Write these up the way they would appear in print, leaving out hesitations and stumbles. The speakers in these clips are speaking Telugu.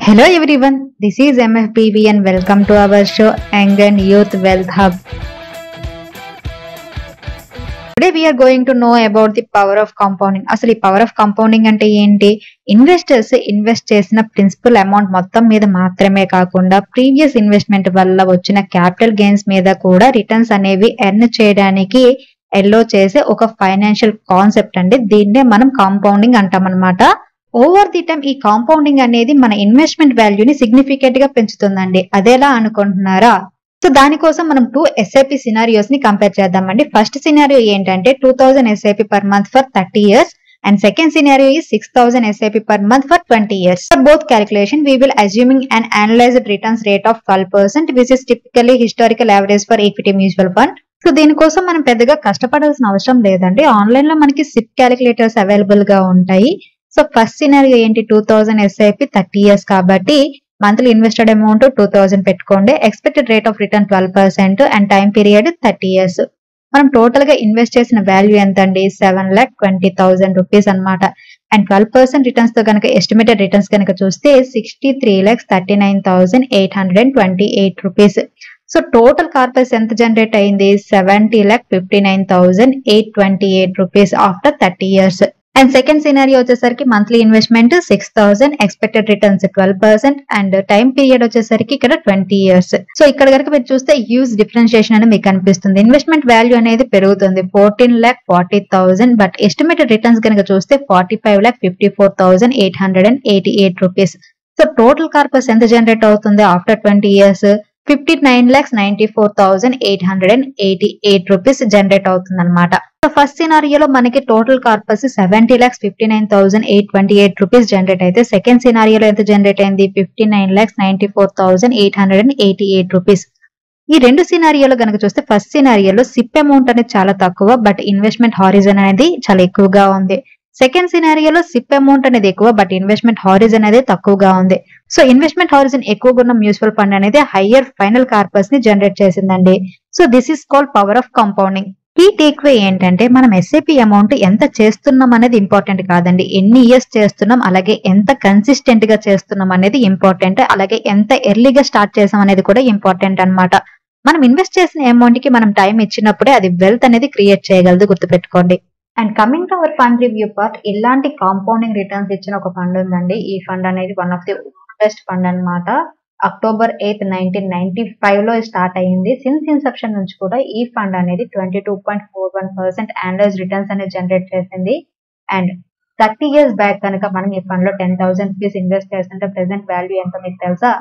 Hello everyone, this is MFPV and welcome to our show Young and Youth Wealth Hub. Today we are going to know about the power of compounding. అసలు ఈ పవర్ ఆఫ్ కాంపౌండింగ్ అంటే ఏంటి? ఇన్వెస్టర్స్ ఇన్వెస్ట్ చేసిన ప్రిన్సిపల్ అమౌంట్ మొత్తం మీద మాత్రమే కాకుండా ప్రీవియస్ ఇన్వెస్ట్మెంట్ వల్ల వచ్చిన క్యాపిటల్ గెయిన్స్ మీద కూడా రిటర్న్స్ అనేవి ఎర్న్ చేయడానికి ఎల్లో చేసే ఒక ఫైనాన్షియల్ కాన్సెప్ట్ అండి. దీన్నే మనం కాంపౌండింగ్ అంటాం అన్నమాట. ఓవర్ ది టైం ఈ కాంపౌండింగ్ అనేది మన ఇన్వెస్ట్మెంట్ వాల్యూని సిగ్నిఫికెంట్ గా పెంచుతుందండి. అదేలా అనుకుంటున్నారా? సో దానికోసం మనం 2 SIP సినారియోస్ ని కంపేర్ చేద్దామండి. ఫస్ట్ సినారియో ఏంటంటే 2000 SIP per month for 30 years and second scenario is 6000 SIP per month for 20 years. For both calculation we will assuming an annualized returns rate of 12% which is typically historical average for equity mutual fund. So దీనికోసం మనం పెద్దగా కష్టపడాల్సిన అవసరం లేదండి. ఆన్లైన్ లో మనకి SIP క్యాలిక్యులేటర్స్ అవైలబుల్ గా ఉంటాయి. సో ఫస్ట్ సినారియో ఏంటి, 2000 SIP 30 years కాబట్టి మంత్లీ ఇన్వెస్టెడ్ అమౌంట్ 2000 పెట్టుకోండి. Expected rate of return 12% and time period 30 years. మనం టోటల్ గా ఇన్వెస్ట్ చేసిన వాల్యూ ఎంత అండి, 7,20,000 రూపీస్ అనమాట. అండ్ 12% రిటర్న్స్ తో కనుక ఎస్టిమేటెడ్ రిటర్న్స్ కనుక చూస్తే 63,39,828 రూపీస్. సో టోటల్ కార్పస్ ఎంత జనరేట్ అయింది, 70,59,828 rupees after 30 years. And second scenario వచ్చేసరికి monthly investment 6,000, expected returns 12% and time period వచ్చేసరికి ఇక్కడ 20 years. సో ఇక్కడ కనుక మీరు చూస్తే హ్యూజ్ డిఫరెన్షియేషన్ అనేది మీకు కనిపిస్తుంది. ఇన్వెస్ట్మెంట్ వాల్యూ అనేది పెరుగుతుంది 14,40,000 బట్ ఎస్టిమేటెడ్ రిటర్న్స్ కనుక చూస్తే 45,54,888 రూపీస్. సో టోటల్ కార్పస్ ఎంత జనరేట్ అవుతుంది ఆఫ్టర్ 20 years, 59,94,888 రూపీస్ జనరేట్ అవుతుంది అనమాట. సో ఫస్ట్ సినారియోలో మనకి టోటల్ కార్పస్ 70,59,828 రూపీస్ జనరేట్ అయితే సెకండ్ సినారియోలో ఎంత జనరేట్ అయింది, 59,94,888 రూపీస్. ఈ రెండు సినారియోలో కనుక చూస్తే ఫస్ట్ సినారియోలో సిప్ అమౌంట్ అనేది చాలా తక్కువ బట్ ఇన్వెస్ట్మెంట్ హారిజన్ అనేది చాలా ఎక్కువగా ఉంది. సెకండ్ సినారియోలో సిప్ అమౌంట్ అనేది ఎక్కువ బట్ ఇన్వెస్ట్మెంట్ హారిజన్ అనేది తక్కువగా ఉంది. సో ఇన్వెస్ట్మెంట్ హారిజన్ ఎక్కువగా ఉన్న మ్యూచువల్ ఫండ్ అనేది హయ్యర్ ఫైనల్ కార్పస్ ని జనరేట్ చేసిందండి. So this is called power of compounding. ఈ టేక్వే ఏంటంటే మనం SIP అమౌంట్ ఎంత చేస్తున్నాం అనేది ఇంపార్టెంట్ కాదండి, ఎన్ని ఇయర్స్ చేస్తున్నాం అలాగే ఎంత కన్సిస్టెంట్ గా చేస్తున్నాం అనేది ఇంపార్టెంట్, అలాగే ఎంత ఎర్లీగా స్టార్ట్ చేసాం అనేది కూడా ఇంపార్టెంట్ అన్నమాట. మనం ఇన్వెస్ట్ చేసిన అమౌంట్ కి మనం టైం ఇచ్చినప్పుడే అది వెల్త్ అనేది క్రియేట్ చేయగలదు, గుర్తుపెట్టుకోండి. And coming to our fund review part, ఇలాంటి కాంపౌండింగ్ రిటర్న్స్ ఇచ్చిన ఒక ఫండ్ ఉందండి. ఈ ఫండ్ అనేది one of the oldest fund అన్నమాట. October 8, 1995 లో స్టార్ట్ అయ్యింది. సిన్స్ ఇన్సెప్షన్ నుంచి కూడా ఈ ఫండ్ అనేది 22.41% యాన్యువల్ రిటర్న్స్ అనేది జనరేట్ చేసింది. అండ్ 30 years బ్యాక్ కనుక మనం ఈ ఫండ్ లో 10,000 రూపీస్ ఇన్వెస్ట్ చేస్తుంటే ప్రెసెంట్ వాల్యూ ఎంత మీకు తెలుసా,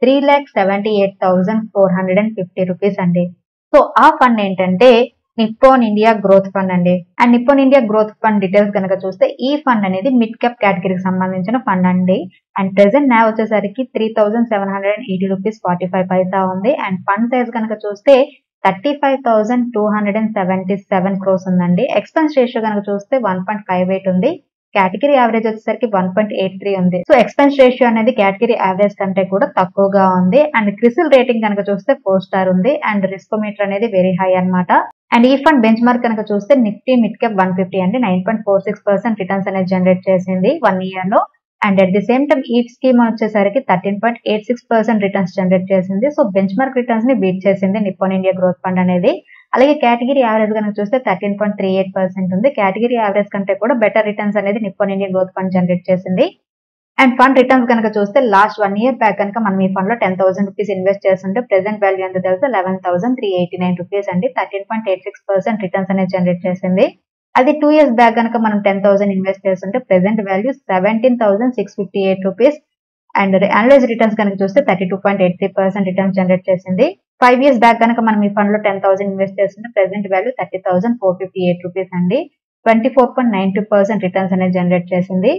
3,78,450 రూపీస్ అండి. సో ఆ ఫండ్ ఏంటంటే నిప్పాన్ ఇండియా గ్రోత్ ఫండ్ అండి. And Nippon India growth fund details కనుక చూస్తే ఈ ఫండ్ అనేది మిడ్ క్యాప్ కేటగిరీకి సంబంధించిన ఫండ్ అండి. అండ్ ప్రెసెంట్ నా వచ్చేసరికి 3,780 రూపీస్ 45 పైసా ఉంది. అండ్ ఫండ్ సైజ్ కనుక చూస్తే 35,277 crores ఉందండి. ఎక్స్పెన్స్ రేషియో కనుక చూస్తే 1.58 ఉంది. కేటగిరీ యావరేజ్ వచ్చేసరికి 1.83 ఉంది. సో ఎక్స్పెన్స్ రేషియో అనేది కేటగిరీ యావరేజ్ కంటే కూడా తక్కువగా ఉంది. అండ్ క్రిసిల్ రేటింగ్ కనుక చూస్తే 4 స్టార్ ఉంది. అండ్ రిస్కోమీటర్ అనేది వెరీ హై అన్నమాట. అండ్ ఈ ఫండ్ బెంచ్ మార్క్ కనుక చూస్తే నిఫ్టీ మిడ్ క్యాప్ 150 అండి 9.46% రిటర్న్స్ అనేది జనరేట్ చేసింది 1 year లో. And at the same time ఈ స్కీమ్ వచ్చేసరికి 13.86% రిటర్న్స్ జనరేట్ చేసింది. సో బెంచ్ మార్క్ రిటర్న్స్ ని బీట్ చేసింది నిప్పాన్ ఇండియా గ్రోత్ ఫండ్ అనేది. అలాగే కేటగిరీ యావరేజ్ కనుక చూస్తే 13.38% ఉంది. కేటగిరీ యావరేజ్ కంటే కూడా బెటర్ రిటర్న్స్ అనేది Nippon India growth fund generate చేసింది. అండ్ ఫండ్ రిటర్న్స్ కనుక చూస్తే లాస్ట్ 1 year బ్యాక్ కనుక మనం ఈ ఫండ్ లో 10,000 రూపీస్ ఇన్వెస్ట్ చేస్తుంటే ప్రెసెంట్ వాల్యూ ఎంత తెలుసా, 11,389 రూపీస్ అండి. 13.86% రిటర్న్స్ అనేది జనరేట్ చేసింది. అది 2 years బ్యాక్ కనుక మనం 10,000 ఇన్వెస్ట్ చేస్తుంటే present value 17,658 rupees. And annual returns కనుక చూస్తే 32.83% రిటర్న్స్ జనరేట్ చేసింది. 5 years బ్యాక్ కనుక మనం ఈ ఫండ్ లో 10,000 ఇన్వెస్ట్ చేస్తుంటే ప్రెసెంట్ వాల్యూ 30,458 రూపీస్ అండి. 24.92% రిటర్న్స్ అనేది జనరేట్ చేసింది.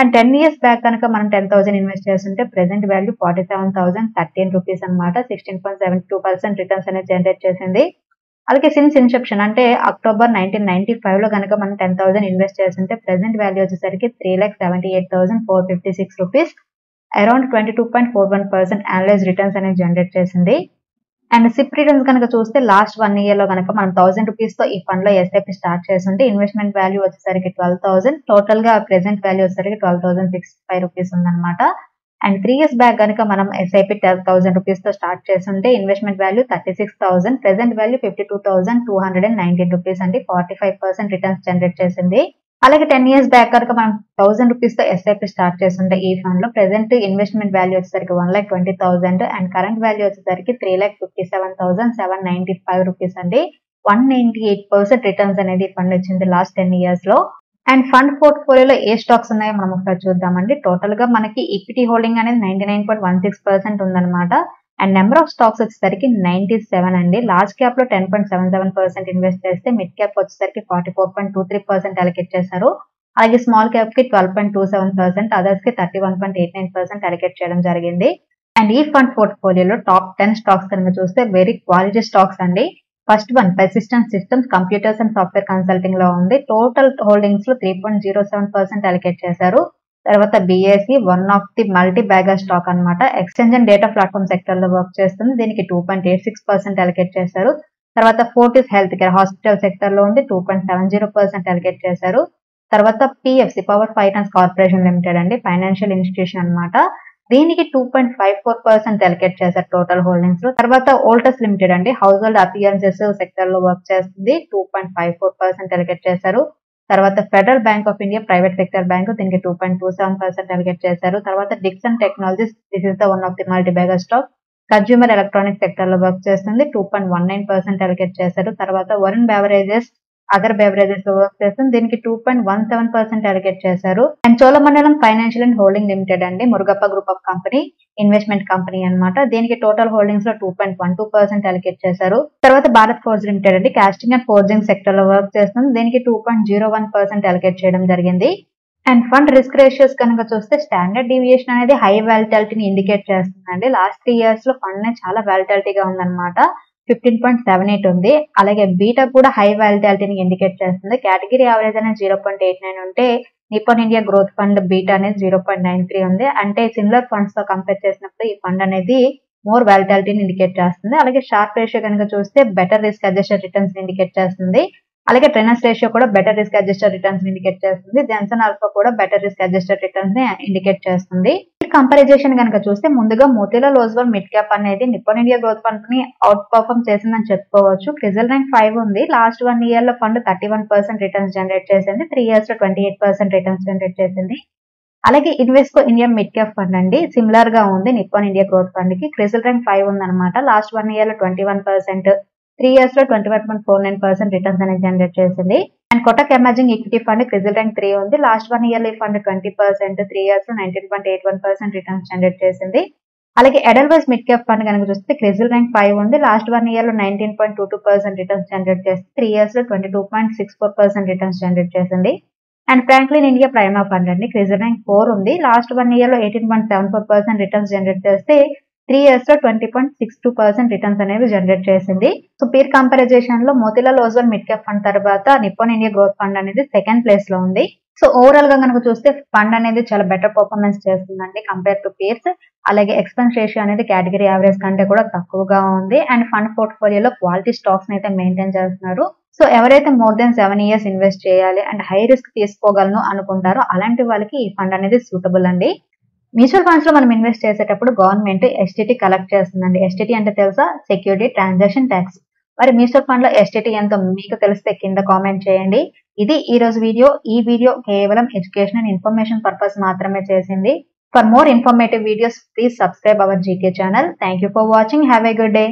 అండ్ 10 years బ్యాక్ కనుక మనం 10,000 ఇన్వెస్ట్ చేస్తుంటే ప్రెసెంట్ వాల్యూ 47,013 రూపీస్ అనమాట. 16.72% రిటర్న్స్ అనేది జనరేట్ చేసింది. అలాగే సిన్స్ ఇన్సెప్షన్ అంటే October 1995 లో కనుక మనం 10,000 ఇన్వెస్ట్ చేస్తుంటే ప్రెసెంట్ వాల్యూ వచ్చేసరికి 3,78,456 రూపీస్, అరౌండ్ 22.41% యాన్యువల్ రిటర్న్స్ అనేది జనరేట్ చేసింది. అండ్ సిప్ రిటర్న్స్ కనుక చూస్తే లాస్ట్ 1 year లో కనుక మనం 1,000 రూపీస్ తో ఈ ఫండ్ లో SIP స్టార్ట్ చేస్తుంటే ఇన్వెస్ట్మెంట్ వాల్యూ వచ్చేసరికి 12,000, టోటల్ గా ప్రెసెంట్ వాల్యూ వచ్చేసరికి 12,065 రూపీస్ ఉందన్నమాట. అండ్ 3 years బ్యాక్ కనుక మనం ఎస్ఐపి 10,000 రూపీస్ తో స్టార్ట్ చేస్తుంటే investment value 36,000, present value 52,219 rupees అండి. 45% రిటర్న్స్ జనరేట్ చేసింది. అలాగే 10 years బ్యాక్ కనుక మనం 1000 రూపీస్ తో ఎస్ఐపి స్టార్ట్ చేస్తుంటే ఈ ఫండ్ లో ప్రెసెంట్ ఇన్వెస్ట్మెంట్ వాల్యూ వచ్చేసరికి 1,20,000 అండ్ కరెంట్ వాల్యూ వచ్చేసరికి 3,57,795 రూపీస్ అండి. 198% రిటర్న్స్ అనేది ఫండ్ ఇచ్చింది లాస్ట్ 10 years లో. అండ్ ఫండ్ పోర్ట్ఫోలియోలో ఏ స్టాక్స్ ఉన్నాయో మనం ఒకసారి చూద్దామండి. టోటల్ గా మనకి ఈక్విటీ హోల్డింగ్ అనేది 99.16% ఉందన్నమాట. అండ్ నెంబర్ ఆఫ్ స్టాక్స్ వచ్చేసరికి 97 అండి. లార్జ్ క్యాప్ లో 10.77% ఇన్వెస్ట్ చేస్తే మిడ్ క్యాప్ వచ్చేసరికి 44.23% అలొకేట్ చేశారు. అలాగే స్మాల్ క్యాప్ కి 12.27%, అదర్స్ కి 31.89% అలొకేట్ చేయడం జరిగింది. అండ్ ఈ ఫండ్ పోర్ట్ఫోలియోలో టాప్ 10 స్టాక్స్ కనుక చూస్తే వెరీ క్వాలిటీ స్టాక్స్ అండి. First one Persistent Systems, computers and software consulting లో ఉంది. టోటల్ హోల్డింగ్స్ లో 3.07% అలొకేట్ చేశారు. తర్వాత BSE one of the multi bagger stock అన్నమాట. Exchange and data platform sector లో వర్క్ చేస్తుంది. దీనికి 2.86% అలొకేట్ చేశారు. తర్వాత Fortis health care hospital sector లో ఉంది. 2.70% అలొకేట్ చేశారు. తర్వాత PFC power finance corporation limited అండి, ఫైనాన్షియల్ ఇన్స్టిట్యూషన్ అన్నమాట. దీనికి 2.54% అలొకేట్ చేశారు టోటల్ హోల్డింగ్స్ లో. తర్వాత ఓల్టస్ లిమిటెడ్ అండి, హౌస్ హోల్డ్ అప్లియన్సెస్ సెక్టర్ లో వర్క్ చేస్తుంది. 2.54% అలొకేట్ చేశారు. తర్వాత federal bank of India private sector bank, దీనికి 2.27% అలొకేట్ చేశారు. తర్వాత Dixon technologies, this is the one of the multi bagger stock, consumer electronic sector లో వర్క్ చేస్తుంది. 2.19% అలొకేట్ చేశారు. తర్వాత వరుణ్ బెవరేజెస్ అదర్ బెవరేజెస్ లో వర్క్ చేస్తుంది. దీనికి 2.17% అలొకేట్ చేశారు. And Cholamandalam financial and holding limited అండి, Murugappa group of company investment company అన్నమాట. దీనికి టోటల్ హోల్డింగ్స్ లో 2.12% అలొకేట్ చేశారు. తర్వాత భారత్ ఫోర్జ్ లిమిటెడ్ అండి, కాస్టింగ్ అండ్ ఫోర్జింగ్ సెక్టర్ లో వర్క్ చేస్తుంది. దీనికి 2.01% అలొకేట్ చేయడం జరిగింది. అండ్ ఫండ్ రిస్క్ రేషియోస్ కనుక చూస్తే స్టాండర్డ్ డీవియేషన్ అనేది హై వాలిటాలిటీని ఇండికేట్ చేస్తుందండి. లాస్ట్ 3 years లో ఫండ్ చాలా వాలిటాలిటీగా ఉందన్నమాట. 15.78 ఉంది. అలాగే బీటా కూడా హై వాలిటాలిటీని ఇండికేట్ చేస్తుంది. కేటగిరీ యావరేజ్ అనేది 0.89 ఉంటే Nippon India growth fund beta అనేది 0.93 ఉంది. అంటే సిమిలర్ ఫండ్స్ తో కంపేర్ చేసినప్పుడు ఈ ఫండ్ అనేది మోర్ వాలిటాలిటీని ఇండికేట్ చేస్తుంది. అలాగే షార్ప్ రేషియో కనుక చూస్తే better risk adjusted returns indicate చేస్తుంది. అలాగే ట్రెనస్ రేషియో కూడా better risk adjusted returns indicate చేస్తుంది. జెన్సన్ ఆల్ఫా కూడా బెటర్ రిస్క్ అడ్జస్టెడ్ రిటర్న్స్ ని ఇండికేట్ చేస్తుంది. కంపారిజేషన్ కనుక చూస్తే ముందుగా మోతీలాల్ ఓస్వాల్ మిడ్ క్యాప్ అనేది నిపాన్ ఇండియా గ్రోత్ ఫండ్ ని అవుట్ పర్ఫార్మ్ చేసిందని చెప్పుకోవచ్చు. క్రిజల్ ర్యాంక్ 5 ఉంది. లాస్ట్ 1 year లో ఫండ్ 31% రిటర్న్స్ జనరేట్ చేసింది. 3 years లో 28% రిటర్న్స్ జనరేట్ చేసింది. అలాగే Invesco India mid cap fund అండి, సిమిలర్ గా ఉంది నిపాన్ ఇండియా గ్రోత్ ఫండ్ కి. క్రిజల్ ర్యాంక్ 5 ఉంది అనమాట. లాస్ట్ 1 year లో 21%, 3 years లో 21.49% రిటర్న్స్ అనేది జనరేట్ చేసింది. And Kotak emerging equity fund Crizal rank 3 ఉంది. లాస్ట్ 1 year లో ఈ ఫండ్ 20%, 3 years లో 19.81% రిటర్న్స్ జనరేట్ చేసింది. అలాగే ఎడల్వైస్ మిడ్ క్యాప్ ఫండ్ కనుక చూస్తే క్రిజల్ ర్యాంక్ 5 ఉంది. లాస్ట్ 1 year లో 19.22% రిటర్న్స్ జనరేట్ చేసి 3 years లో 22.64% రిటర్న్స్ జనరేట్ చేసింది. And Franklin India prima fund అండి, క్రిజల్ ర్యాంక్ 4 ఉంది. లాస్ట్ 1 year లో 18.74% రిటర్న్స్ జనరేట్ చేస్తే 3 years లో 20.62% రిటర్న్స్ అనేవి జనరేట్ చేసింది. సో పీర్ కంపారిజేషన్ లో Motilal Oswal mid cap fund తర్వాత నిపాన్ ఇండియా గ్రోత్ ఫండ్ అనేది సెకండ్ ప్లేస్ లో ఉంది. సో ఓవరాల్ గా కనుక చూస్తే ఫండ్ అనేది చాలా బెటర్ పర్ఫార్మెన్స్ చేస్తుందండి కంపేర్ టు పీర్స్. అలాగే ఎక్స్పెన్స్ రేషియో అనేది కేటగిరీ యావరేజ్ కంటే కూడా తక్కువగా ఉంది. అండ్ ఫండ్ పోర్ట్ఫోలియోలో క్వాలిటీ స్టాక్స్ అయితే మెయింటైన్ చేస్తున్నారు. సో ఎవరైతే మోర్ దెన్ 7 years ఇన్వెస్ట్ చేయాలి అండ్ హై రిస్క్ తీసుకోగలను అనుకుంటారో అలాంటి వాళ్ళకి ఈ ఫండ్ అనేది సూటబుల్ అండి. మ్యూచువల్ ఫండ్స్ లో మనం ఇన్వెస్ట్ చేసేటప్పుడు గవర్నమెంట్ ఎస్టీటీ కలెక్ట్ చేస్తుందండి. ఎస్టీటీ అంటే తెలుసా? Security transaction tax. మరి మ్యూచువల్ ఫండ్ లో ఎస్టీటీ ఎంతో మీకు తెలిస్తే కింద కామెంట్ చేయండి. ఇది ఈ రోజు వీడియో. ఈ వీడియో కేవలం ఎడ్యుకేషన్ అండ్ ఇన్ఫర్మేషన్ పర్పస్ మాత్రమే చేసింది. For more informative videos please subscribe our GK channel. Thank you for watching. Have a good day.